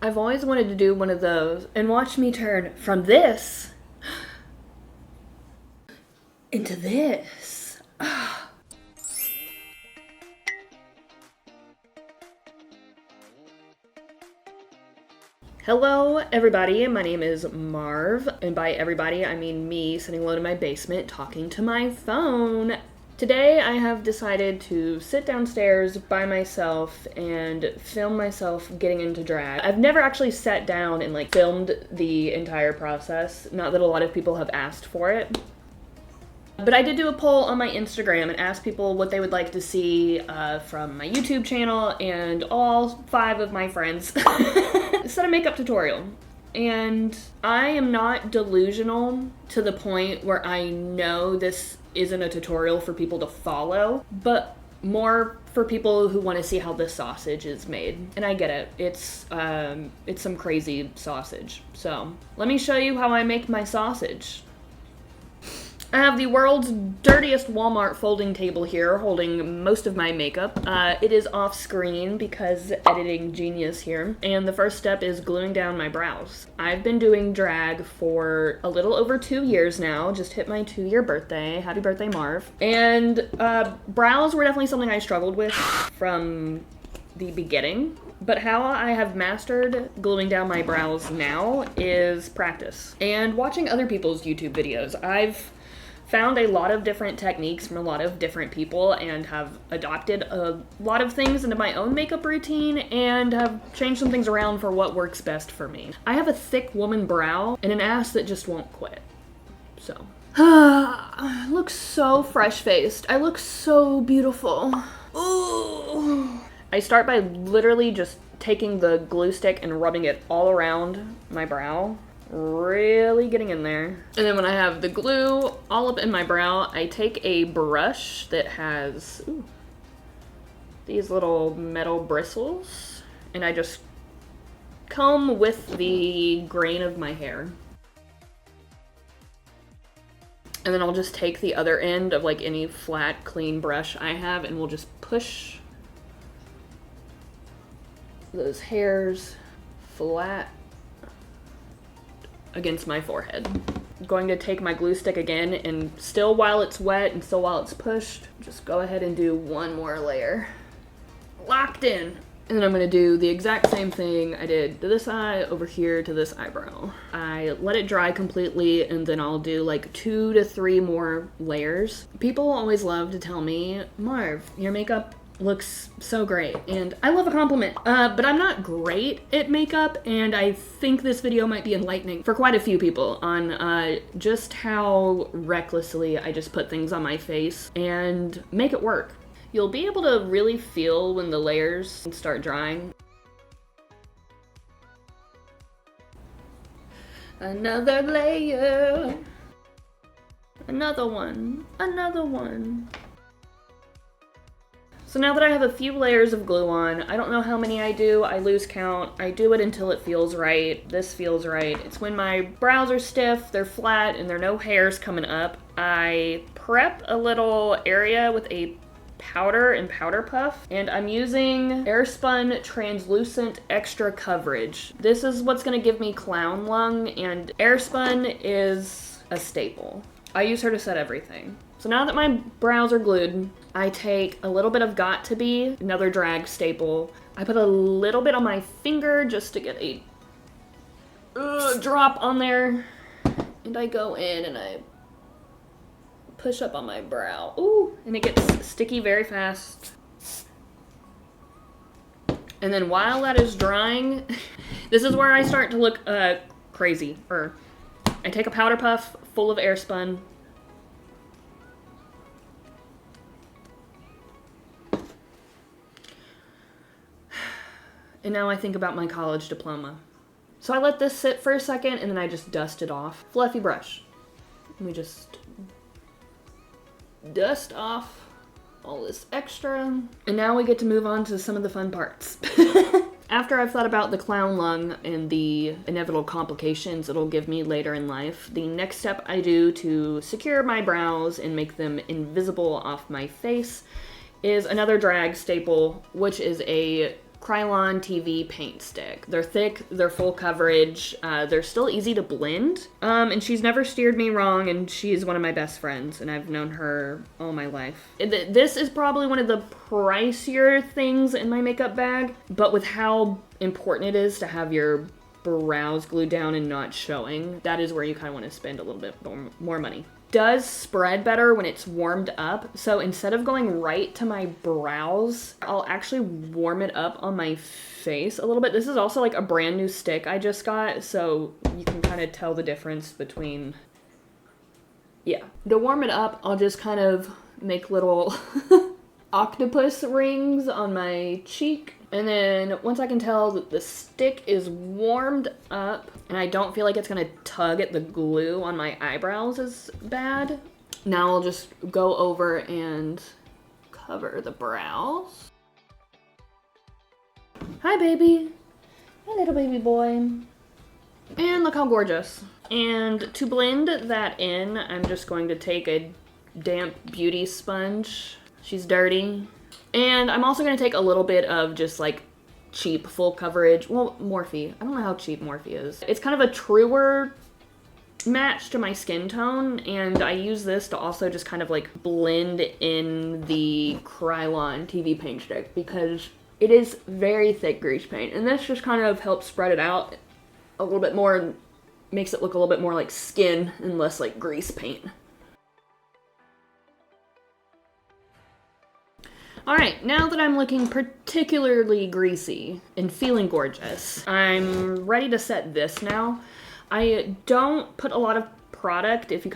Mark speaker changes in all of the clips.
Speaker 1: I've always wanted to do one of those, and watch me turn from this into this. Hello everybody, my name is Marv, and by everybody I mean me sitting alone in my basement talking to my phone. Today I have decided to sit downstairs by myself and film myself getting into drag. I've never actually sat down and filmed the entire process, not that a lot of people have asked for it. But I did do a poll on my Instagram and asked people what they would like to see from my YouTube channel, and all 5 of my friends said a makeup tutorial. And I am not delusional to the point where I know this isn't a tutorial for people to follow, but more for people who want to see how this sausage is made. And I get it, it's some crazy sausage. So let me show you how I make my sausage. I have the world's dirtiest Walmart folding table here holding most of my makeup. It is off screen because editing genius here. And the first step is gluing down my brows. I've been doing drag for a little over 2 years now. Just hit my 2-year birthday. Happy birthday, Marv. And brows were definitely something I struggled with from the beginning. But how I have mastered gluing down my brows now is practice and watching other people's YouTube videos. I've found a lot of different techniques from a lot of different people and have adopted a lot of things into my own makeup routine and have changed some things around for what works best for me. I have a thick woman brow and an ass that just won't quit. So, I look so fresh-faced. I look so beautiful. Ooh. I start by literally just taking the glue stick and rubbing it all around my brow. Really getting in there. And then when I have the glue all up in my brow, I take a brush that has these little metal bristles, and I just comb with the grain of my hair. And then I'll just take the other end of any flat, clean brush I have, and we'll just push those hairs flat against my forehead. I'm going to take my glue stick again, and still while it's wet and still while it's pushed, just go ahead and do one more layer. Locked in. And then I'm gonna do the exact same thing I did to this eye over here to this eyebrow. I let it dry completely, and then I'll do 2 to 3 more layers. People always love to tell me, Marv, your makeup looks so great, and I love a compliment, but I'm not great at makeup, and I think this video might be enlightening for quite a few people on just how recklessly I just put things on my face and make it work. You'll be able to really feel when the layers start drying. Another layer, another one, another one. So now that I have a few layers of glue on, I don't know how many I do, I lose count. I do it until it feels right. This feels right. It's when my brows are stiff, they're flat, and there are no hairs coming up. I prep a little area with a powder and powder puff, and I'm using Airspun Translucent Extra Coverage. This is what's gonna give me clown lung, and Airspun is a staple. I use her to set everything. So now that my brows are glued, I take a little bit of Got To Be, another drag staple. I put a little bit on my finger just to get a drop on there. And I go in and I push up on my brow. Ooh, and it gets sticky very fast. And then while that is drying, this is where I start to look crazy. I take a powder puff full of Airspun. And now I think about my college diploma. So I let this sit for a second, and then I just dust it off. Fluffy brush. And we just dust off all this extra. And now we get to move on to some of the fun parts. After I've thought about the clown lung and the inevitable complications it'll give me later in life, the next step I do to secure my brows and make them invisible off my face is another drag staple, which is a Krylon TV paint stick. They're thick, they're full coverage, they're still easy to blend, and she's never steered me wrong, and she's one of my best friends, and I've known her all my life. This is probably one of the pricier things in my makeup bag, but with how important it is to have your brows glued down and not showing, that is where you kind of want to spend a little bit more money. Does spread better when it's warmed up, so instead of going right to my brows, I'll actually warm it up on my face a little bit. This is also like a brand new stick I just got, so you can kind of tell the difference between, yeah. To warm it up, I'll just kind of make little octopus rings on my cheek. And then once I can tell that the stick is warmed up and I don't feel like it's gonna tug at the glue on my eyebrows as bad, now I'll just go over and cover the brows. Hi, baby. Hi, little baby boy. And look how gorgeous. And to blend that in, I'm just going to take a damp beauty sponge. She's dirty. And I'm also going to take a little bit of just like cheap full coverage. Well, Morphe. I don't know how cheap Morphe is. It's kind of a truer match to my skin tone. And I use this to also just kind of like blend in the Krylon TV paint stick because it is very thick grease paint. And this just kind of helps spread it out a little bit more and makes it look a little bit more like skin and less like grease paint. All right, now that I'm looking particularly greasy and feeling gorgeous, I'm ready to set this now. I don't put a lot of product. If you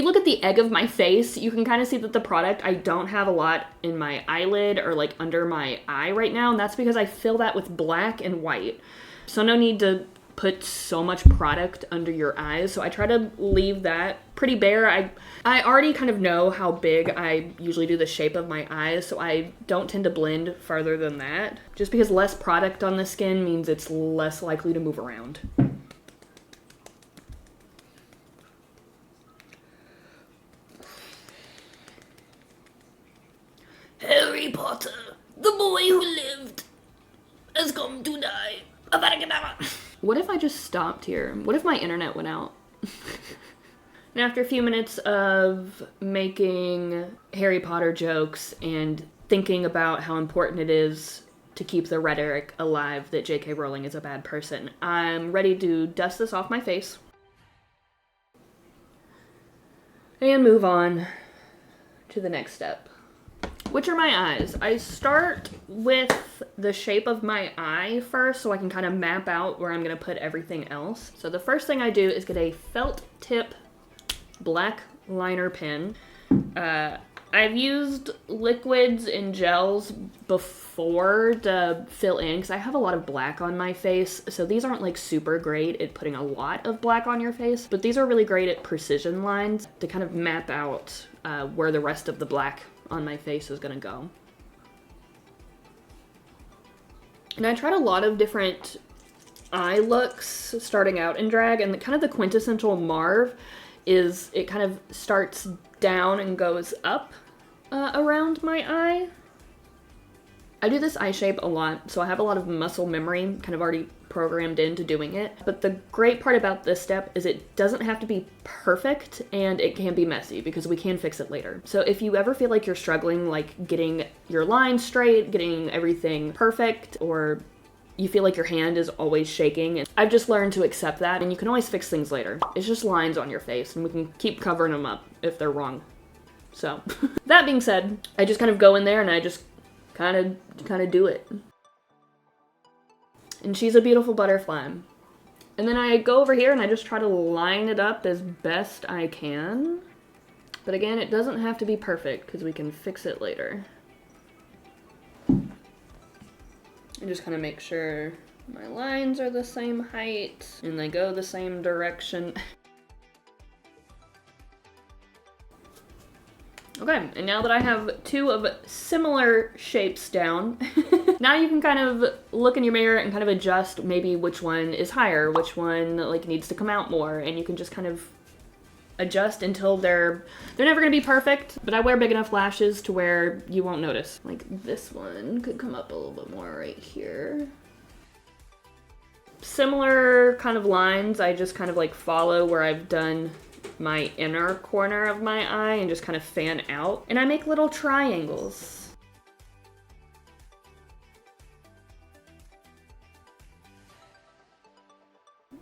Speaker 1: look at the egg of my face, you can kind of see that the product, I don't have a lot in my eyelid or like under my eye right now, and that's because I fill that with black and white. So no need to put so much product under your eyes, so I try to leave that pretty bare. I already kind of know how big I usually do the shape of my eyes, so I don't tend to blend farther than that, just because less product on the skin means it's less likely to move around. Harry Potter, the boy who lived, has come to die. What if I just stopped here? What if my internet went out? And after a few minutes of making Harry Potter jokes and thinking about how important it is to keep the rhetoric alive that J.K. Rowling is a bad person, I'm ready to dust this off my face and move on to the next step, which are my eyes. I start with the shape of my eye first so I can kind of map out where I'm going to put everything else. So the first thing I do is get a felt tip black liner pen. I've used liquids and gels before to fill in because I have a lot of black on my face, so these aren't like super great at putting a lot of black on your face, but these are really great at precision lines to kind of map out where the rest of the black on my face is gonna go. And I tried a lot of different eye looks starting out in drag, and kind of the quintessential Marv is it kind of starts down and goes up around my eye. I do this eye shape a lot, so I have a lot of muscle memory kind of already programmed into doing it. But the great part about this step is it doesn't have to be perfect, and it can be messy because we can fix it later. So if you ever feel like you're struggling, like getting your lines straight, getting everything perfect, or you feel like your hand is always shaking, I've just learned to accept that, and you can always fix things later. It's just lines on your face, and we can keep covering them up if they're wrong. So that being said, I just kind of go in there and I just kind of do it. And she's a beautiful butterfly. And then I go over here and I just try to line it up as best I can. But again, it doesn't have to be perfect because we can fix it later. And just kind of make sure my lines are the same height and they go the same direction. Okay, and now that I have two of similar shapes down, now you can kind of look in your mirror and kind of adjust maybe which one is higher, which one like needs to come out more, and you can just kind of adjust until they're never gonna be perfect, but I wear big enough lashes to where you won't notice. Like this one could come up a little bit more right here. Similar kind of lines, I just kind of like follow where I've done my inner corner of my eye and just kind of fan out. And I make little triangles.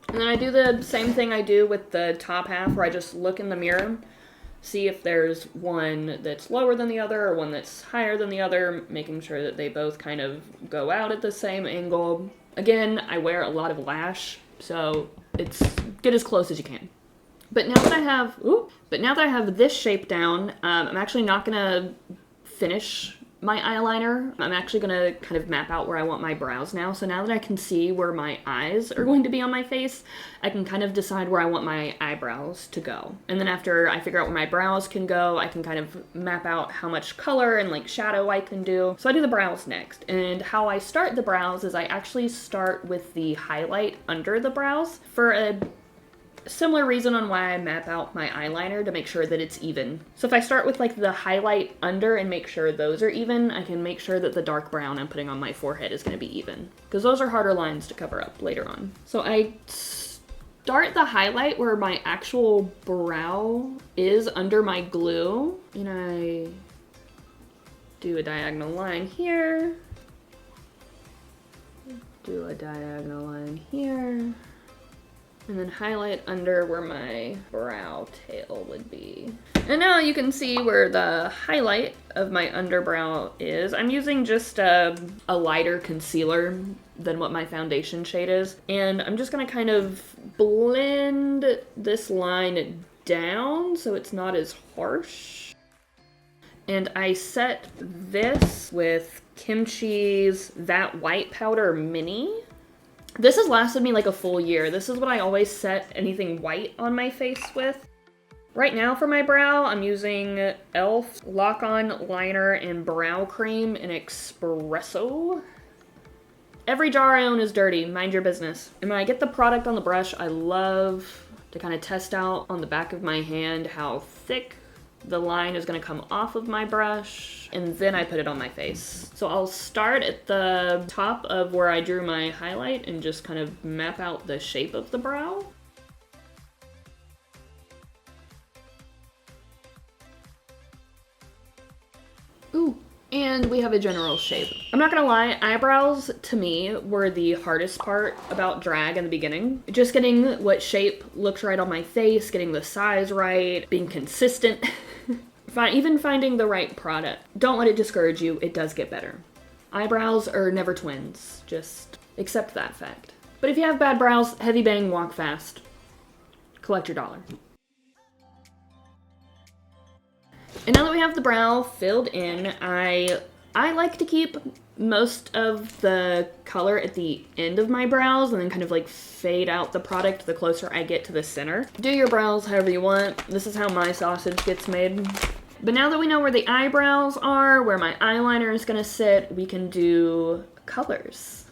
Speaker 1: And then I do the same thing I do with the top half, where I just look in the mirror, see if there's one that's lower than the other or one that's higher than the other, making sure that they both kind of go out at the same angle. Again, I wear a lot of lash, so get as close as you can. But now that I have this shape down, I'm actually not gonna finish my eyeliner. I'm actually gonna kind of map out where I want my brows now. So now that I can see where my eyes are going to be on my face, I can kind of decide where I want my eyebrows to go. And then after I figure out where my brows can go, I can kind of map out how much color and like shadow I can do. So I do the brows next. And how I start the brows is I actually start with the highlight under the brows for a similar reason on why I map out my eyeliner, to make sure that it's even. So if I start with like the highlight under and make sure those are even, I can make sure that the dark brown I'm putting on my forehead is going to be even, because those are harder lines to cover up later on. So I start the highlight where my actual brow is under my glue, and I do a diagonal line here, do a diagonal line here, and then highlight under where my brow tail would be. And now you can see where the highlight of my underbrow is. I'm using just a lighter concealer than what my foundation shade is. And I'm just gonna kind of blend this line down so it's not as harsh. And I set this with Kimchi's That White Powder Mini. This has lasted me like a full year. This is what I always set anything white on my face with. Right now for my brow, I'm using e.l.f. Lock-On Liner and Brow Cream in Espresso. Every jar I own is dirty, mind your business. And when I get the product on the brush, I love to kind of test out on the back of my hand how thick the line is gonna come off of my brush, and then I put it on my face. So I'll start at the top of where I drew my highlight and just kind of map out the shape of the brow. Ooh, and we have a general shape. I'm not gonna lie, eyebrows to me were the hardest part about drag in the beginning. Just getting what shape looks right on my face, getting the size right, being consistent. Even finding the right product. Don't let it discourage you, it does get better. Eyebrows are never twins, just accept that fact. But if you have bad brows, heavy bang, walk fast. Collect your dollar. And now that we have the brow filled in, I like to keep most of the color at the end of my brows and then kind of like fade out the product the closer I get to the center. Do your brows however you want. This is how my sausage gets made. But now that we know where the eyebrows are, where my eyeliner is gonna sit, we can do colors.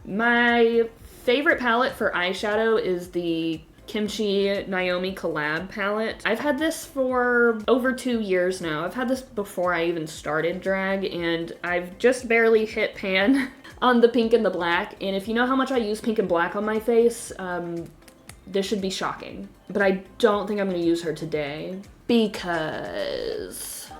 Speaker 1: My favorite palette for eyeshadow is the Kimchi Naomi Collab palette. I've had this for over 2 years now. I've had this before I even started drag, and I've just barely hit pan on the pink and the black. And if you know how much I use pink and black on my face, this should be shocking. But I don't think I'm gonna use her today because...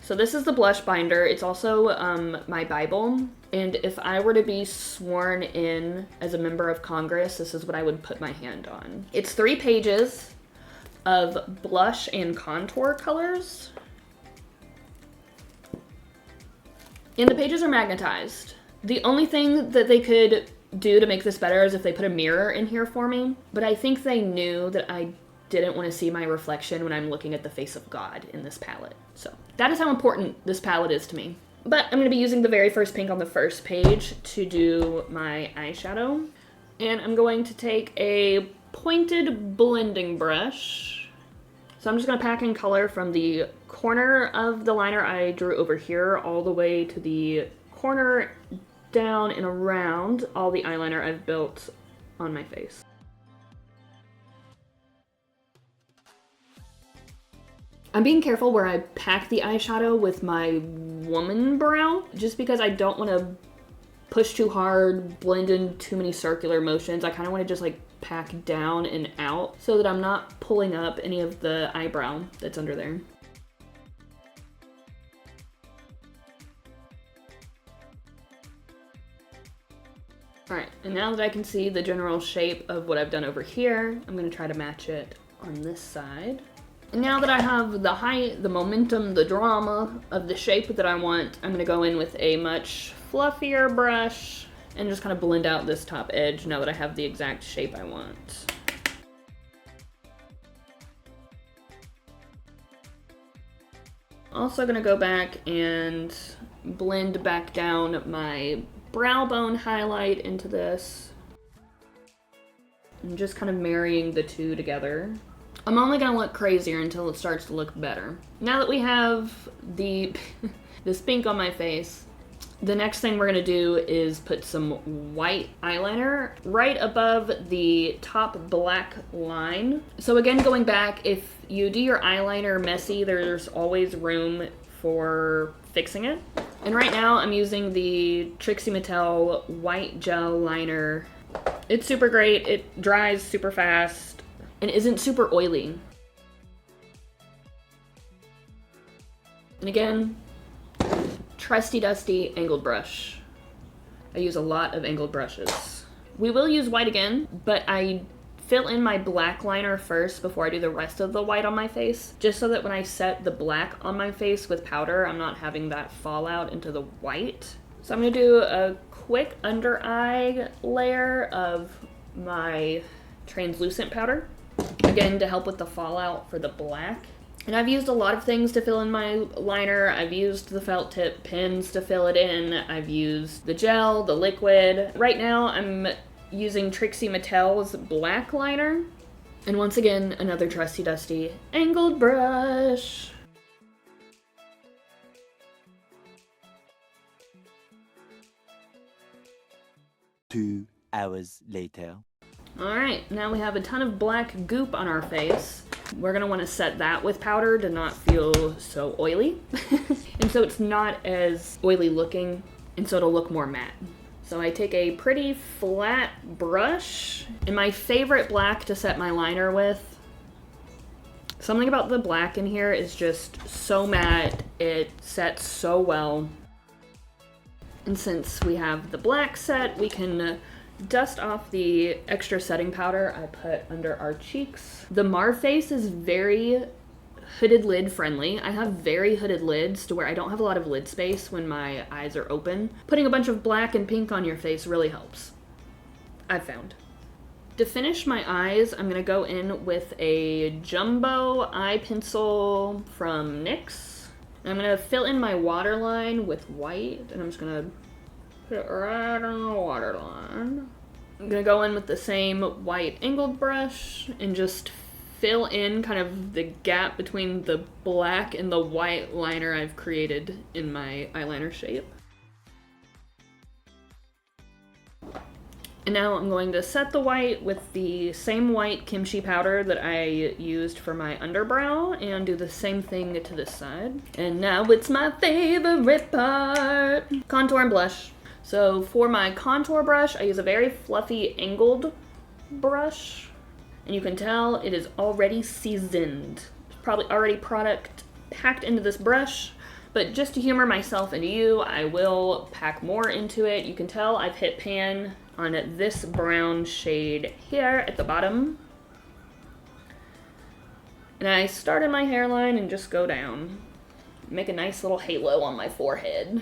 Speaker 1: So this is the blush binder. It's also my Bible. And if I were to be sworn in as a member of Congress, this is what I would put my hand on. It's 3 pages of blush and contour colors. And the pages are magnetized. The only thing that they could do to make this better is if they put a mirror in here for me. But I think they knew that I didn't want to see my reflection when I'm looking at the face of God in this palette. So that is how important this palette is to me. But I'm going to be using the very first pink on the first page to do my eyeshadow. And I'm going to take a pointed blending brush. So I'm just going to pack in color from the corner of the liner I drew over here all the way to the corner down and around all the eyeliner I've built on my face. I'm being careful where I pack the eyeshadow with my woman brow, just because I don't want to push too hard, blend in too many circular motions. I kind of want to just like pack down and out so that I'm not pulling up any of the eyebrow that's under there. All right, and now that I can see the general shape of what I've done over here, I'm gonna try to match it on this side. And now that I have the height, the momentum, the drama of the shape that I want, I'm gonna go in with a much fluffier brush and just kind of blend out this top edge now that I have the exact shape I want. Also gonna go back and blend back down my brow bone highlight into this. I'm just kind of marrying the two together. I'm only gonna look crazier until it starts to look better. Now that we have the this pink on my face, the next thing we're gonna do is put some white eyeliner right above the top black line. So again, going back, if you do your eyeliner messy, there's always room for fixing it. And right now I'm using the Trixie Mattel white gel liner. It's super great, it dries super fast, and isn't super oily. And again, trusty dusty angled brush. I use a lot of angled brushes. We will use white again, but I fill in my black liner first before I do the rest of the white on my face, just so that when I set the black on my face with powder, I'm not having that fall out into the white. So I'm gonna do a quick under eye layer of my translucent powder, again to help with the fallout for the black. And I've used a lot of things to fill in my liner. I've used the felt tip pens to fill it in. I've used the gel, the liquid. Right now I'm using Trixie Mattel's black liner. And once again, another trusty dusty angled brush.
Speaker 2: Two hours later.
Speaker 1: All right, now we have a ton of black goop on our face. We're gonna wanna set that with powder to not feel so oily. And so it's not as oily looking, and so it'll look more matte. So I take a pretty flat brush, and my favorite black to set my liner with. Something about the black in here is just so matte, it sets so well. And since we have the black set, we can dust off the extra setting powder I put under our cheeks. The Marv face is very hooded lid friendly. I have very hooded lids to where I don't have a lot of lid space when my eyes are open. Putting a bunch of black and pink on your face really helps, I've found. To finish my eyes, I'm gonna go in with a jumbo eye pencil from NYX. I'm gonna fill in my waterline with white, and I'm just gonna put it right on the waterline. I'm gonna go in with the same white angled brush and just fill in kind of the gap between the black and the white liner I've created in my eyeliner shape. And now I'm going to set the white with the same white kimchi powder that I used for my underbrow and do the same thing to this side. And now it's my favorite part, contour and blush. So for my contour brush, I use a very fluffy angled brush. And you can tell it is already seasoned. There's probably already product packed into this brush, but just to humor myself and you, I will pack more into it. You can tell I've hit pan on this brown shade here at the bottom. And I start in my hairline and just go down. Make a nice little halo on my forehead.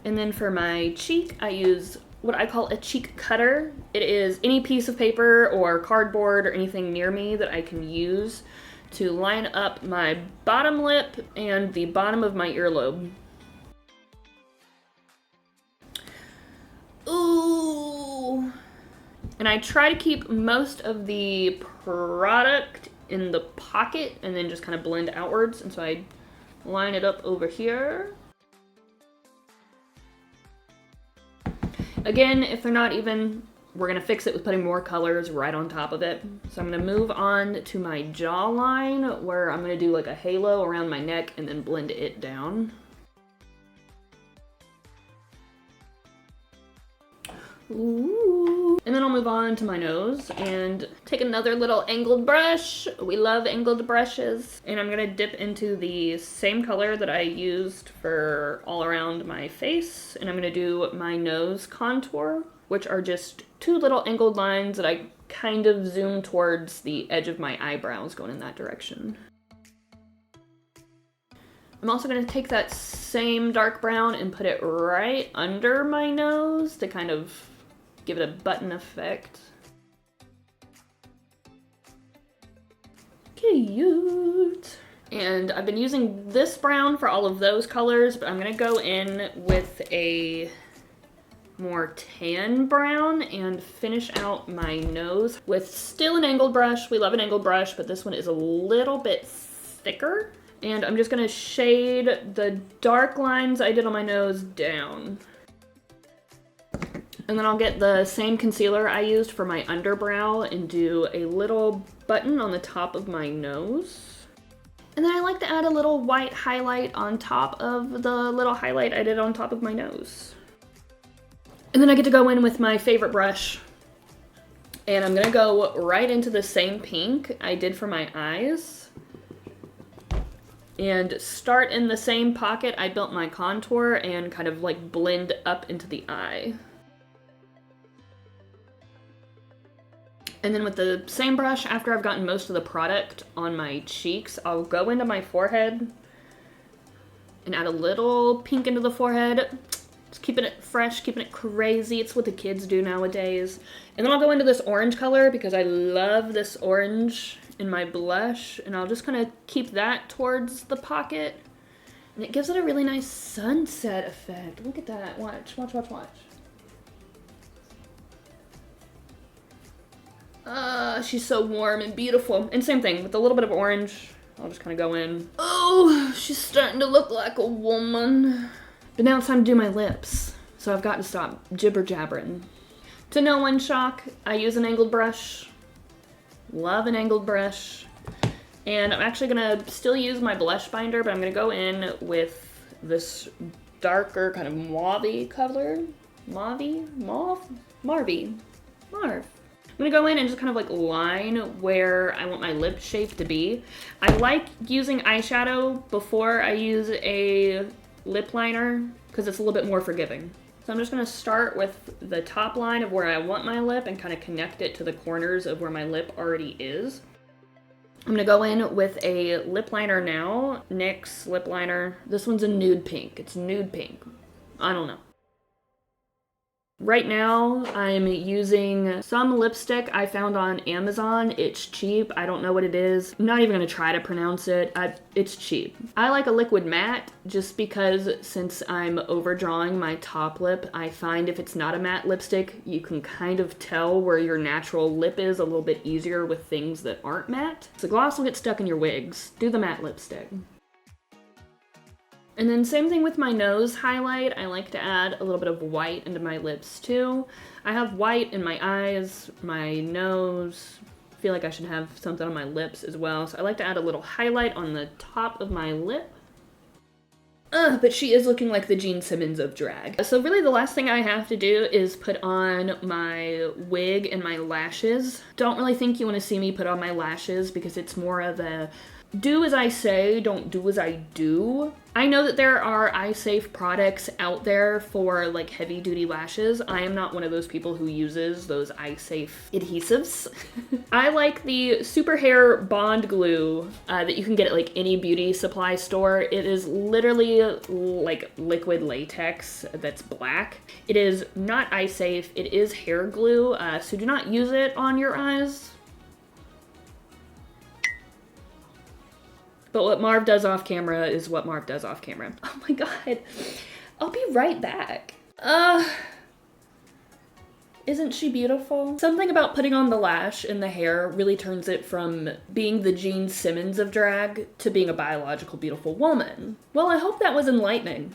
Speaker 1: And then for my cheek, I use what I call a cheek cutter. It is any piece of paper or cardboard or anything near me that I can use to line up my bottom lip and the bottom of my earlobe. Ooh! And I try to keep most of the product in the pocket and then just kind of blend outwards. And so I line it up over here. Again, if they're not even we're gonna fix it with putting more colors right on top of it. So I'm gonna move on to my jawline, where I'm gonna do like a halo around my neck and then blend it down. Ooh. And then I'll move on to my nose and take another little angled brush. We love angled brushes. And I'm gonna dip into the same color that I used for all around my face. And I'm gonna do my nose contour, which are just two little angled lines that I kind of zoom towards the edge of my eyebrows, going in that direction. I'm also gonna take that same dark brown and put it right under my nose to kind of give it a button effect. Cute. And I've been using this brown for all of those colors, but I'm gonna go in with a more tan brown and finish out my nose with still an angled brush. We love an angled brush, but this one is a little bit thicker. And I'm just gonna shade the dark lines I did on my nose down. And then I'll get the same concealer I used for my underbrow and do a little button on the top of my nose. And then I like to add a little white highlight on top of the little highlight I did on top of my nose. And then I get to go in with my favorite brush. And I'm gonna go right into the same pink I did for my eyes. And start in the same pocket I built my contour and kind of like blend up into the eye. And then with the same brush, after I've gotten most of the product on my cheeks, I'll go into my forehead and add a little pink into the forehead. Just keeping it fresh, keeping it crazy. It's what the kids do nowadays. And then I'll go into this orange color because I love this orange in my blush. And I'll just kind of keep that towards the pocket. And it gives it a really nice sunset effect. Look at that. Watch, watch, watch, watch. She's so warm and beautiful. And same thing, with a little bit of orange, I'll just kind of go in. Oh, she's starting to look like a woman. But now it's time to do my lips. So I've got to stop jibber-jabbering. To no one's shock, I use an angled brush. Love an angled brush. And I'm actually gonna still use my blush binder, but I'm gonna go in with this darker kind of mauve-y color. Mauve-y? Mauve? Marvy. Marv. I'm gonna go in and just kind of like line where I want my lip shape to be. I like using eyeshadow before I use a lip liner because it's a little bit more forgiving. So I'm just gonna start with the top line of where I want my lip and kind of connect it to the corners of where my lip already is. I'm gonna go in with a lip liner now, NYX lip liner. This one's a nude pink. It's nude pink. I don't know. Right now, I'm using some lipstick I found on Amazon. It's cheap. I don't know what it is. I'm not even gonna try to pronounce it. It's cheap. I like a liquid matte just because since I'm overdrawing my top lip, I find if it's not a matte lipstick, you can kind of tell where your natural lip is a little bit easier with things that aren't matte. So gloss will get stuck in your wigs. Do the matte lipstick. And then same thing with my nose highlight. I like to add a little bit of white into my lips too. I have white in my eyes, my nose. I feel like I should have something on my lips as well. So I like to add a little highlight on the top of my lip. But she is looking like the Gene Simmons of drag. So really the last thing I have to do is put on my wig and my lashes. Don't really think you want to see me put on my lashes because it's more of a do as I say, don't do as I do. I know that there are eye-safe products out there for like heavy-duty lashes. I am not one of those people who uses those eye-safe adhesives. I like the Super Hair Bond Glue that you can get at like any beauty supply store. It is literally like liquid latex that's black. It is not eye-safe. It is hair glue, so do not use it on your eyes. But what Marv does off camera is what Marv does off camera. Oh my god. I'll be right back. Isn't she beautiful? Something about putting on the lash in the hair really turns it from being the Gene Simmons of drag to being a biological beautiful woman. Well, I hope that was enlightening.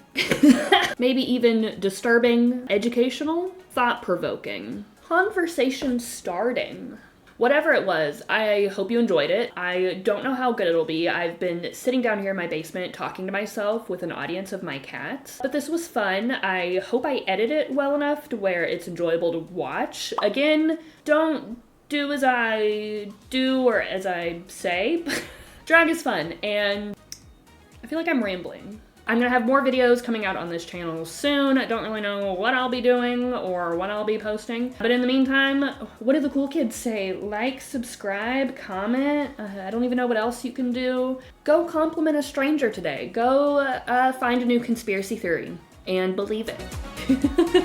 Speaker 1: Maybe even disturbing, educational, thought-provoking. conversation starting. Whatever it was, I hope you enjoyed it. I don't know how good it'll be. I've been sitting down here in my basement talking to myself with an audience of my cats. But this was fun. I hope I edit it well enough to where it's enjoyable to watch. Again, don't do as I do or as I say. Drag is fun, and I feel like I'm rambling. I'm gonna have more videos coming out on this channel soon. I don't really know what I'll be doing or when I'll be posting. But in the meantime, what do the cool kids say? Like, subscribe, comment. I don't even know what else you can do. Go compliment a stranger today. Go find a new conspiracy theory and believe it.